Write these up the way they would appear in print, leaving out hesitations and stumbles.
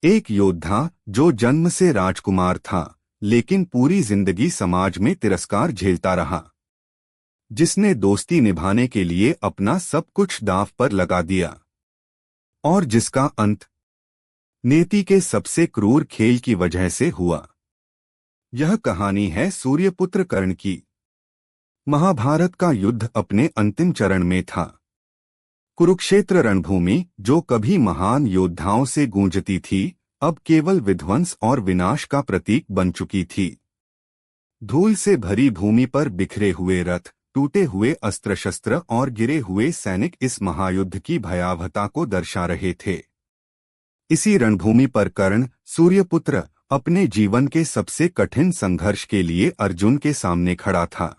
एक योद्धा जो जन्म से राजकुमार था, लेकिन पूरी जिंदगी समाज में तिरस्कार झेलता रहा। जिसने दोस्ती निभाने के लिए अपना सब कुछ दांव पर लगा दिया और जिसका अंत नीति के सबसे क्रूर खेल की वजह से हुआ। यह कहानी है सूर्यपुत्र कर्ण की। महाभारत का युद्ध अपने अंतिम चरण में था। कुरुक्षेत्र रणभूमि, जो कभी महान योद्धाओं से गूंजती थी, अब केवल विध्वंस और विनाश का प्रतीक बन चुकी थी। धूल से भरी भूमि पर बिखरे हुए रथ, टूटे हुए अस्त्र शस्त्र और गिरे हुए सैनिक इस महायुद्ध की भयावहता को दर्शा रहे थे। इसी रणभूमि पर कर्ण, सूर्यपुत्र, अपने जीवन के सबसे कठिन संघर्ष के लिए अर्जुन के सामने खड़ा था।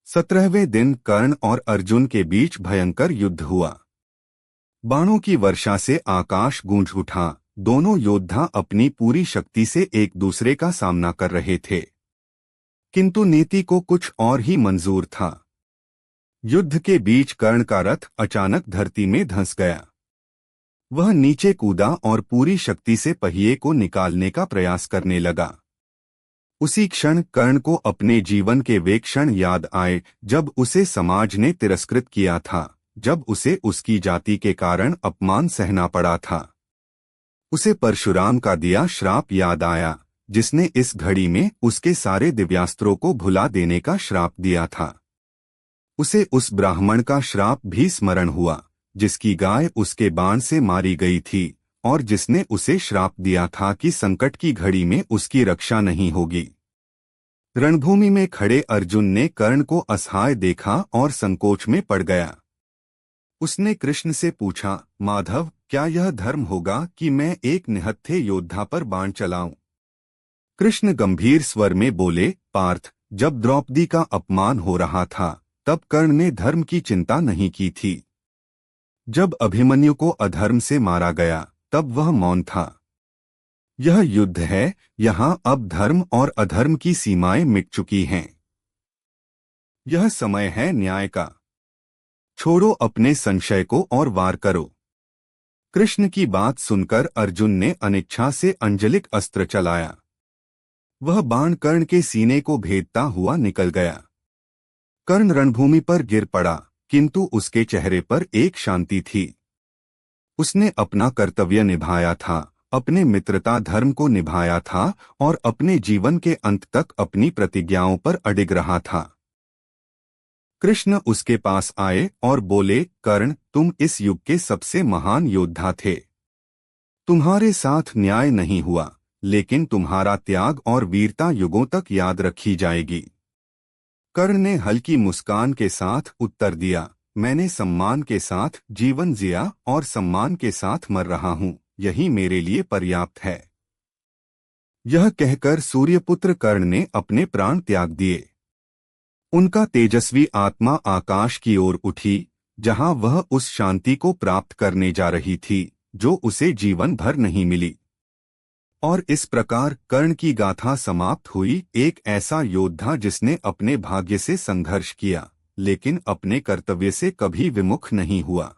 17वें दिन कर्ण और अर्जुन के बीच भयंकर युद्ध हुआ। बाणों की वर्षा से आकाश गूंज उठा। दोनों योद्धा अपनी पूरी शक्ति से एक दूसरे का सामना कर रहे थे, किंतु नीति को कुछ और ही मंजूर था। युद्ध के बीच कर्ण का रथ अचानक धरती में धंस गया। वह नीचे कूदा और पूरी शक्ति से पहिए को निकालने का प्रयास करने लगा। उसी क्षण कर्ण को अपने जीवन के वे क्षण याद आए जब उसे समाज ने तिरस्कृत किया था, जब उसे उसकी जाति के कारण अपमान सहना पड़ा था। उसे परशुराम का दिया श्राप याद आया, जिसने इस घड़ी में उसके सारे दिव्यास्त्रों को भुला देने का श्राप दिया था। उसे उस ब्राह्मण का श्राप भी स्मरण हुआ, जिसकी गाय उसके बाण से मारी गई थी और जिसने उसे श्राप दिया था कि संकट की घड़ी में उसकी रक्षा नहीं होगी। रणभूमि में खड़े अर्जुन ने कर्ण को असहाय देखा और संकोच में पड़ गया। उसने कृष्ण से पूछा, माधव, क्या यह धर्म होगा कि मैं एक निहत्थे योद्धा पर बाण चलाऊं? कृष्ण गंभीर स्वर में बोले, पार्थ, जब द्रौपदी का अपमान हो रहा था, तब कर्ण ने धर्म की चिंता नहीं की थी। जब अभिमन्यु को अधर्म से मारा गया, तब वह मौन था। यह युद्ध है, यहाँ अब धर्म और अधर्म की सीमाएं मिट चुकी हैं। यह समय है न्याय का। छोड़ो अपने संशय को और वार करो। कृष्ण की बात सुनकर अर्जुन ने अनिच्छा से अंजलिक अस्त्र चलाया। वह बाण कर्ण के सीने को भेदता हुआ निकल गया। कर्ण रणभूमि पर गिर पड़ा, किंतु उसके चेहरे पर एक शांति थी। उसने अपना कर्तव्य निभाया था, अपने मित्रता धर्म को निभाया था और अपने जीवन के अंत तक अपनी प्रतिज्ञाओं पर अडिग रहा था। कृष्ण उसके पास आए और बोले, कर्ण, तुम इस युग के सबसे महान योद्धा थे। तुम्हारे साथ न्याय नहीं हुआ, लेकिन तुम्हारा त्याग और वीरता युगों तक याद रखी जाएगी। कर्ण ने हल्की मुस्कान के साथ उत्तर दिया, मैंने सम्मान के साथ जीवन जिया और सम्मान के साथ मर रहा हूँ, यही मेरे लिए पर्याप्त है। यह कहकर सूर्यपुत्र कर्ण ने अपने प्राण त्याग दिए। उनका तेजस्वी आत्मा आकाश की ओर उठी, जहां वह उस शांति को प्राप्त करने जा रही थी जो उसे जीवन भर नहीं मिली। और इस प्रकार कर्ण की गाथा समाप्त हुई, एक ऐसा योद्धा जिसने अपने भाग्य से संघर्ष किया, लेकिन अपने कर्तव्य से कभी विमुख नहीं हुआ।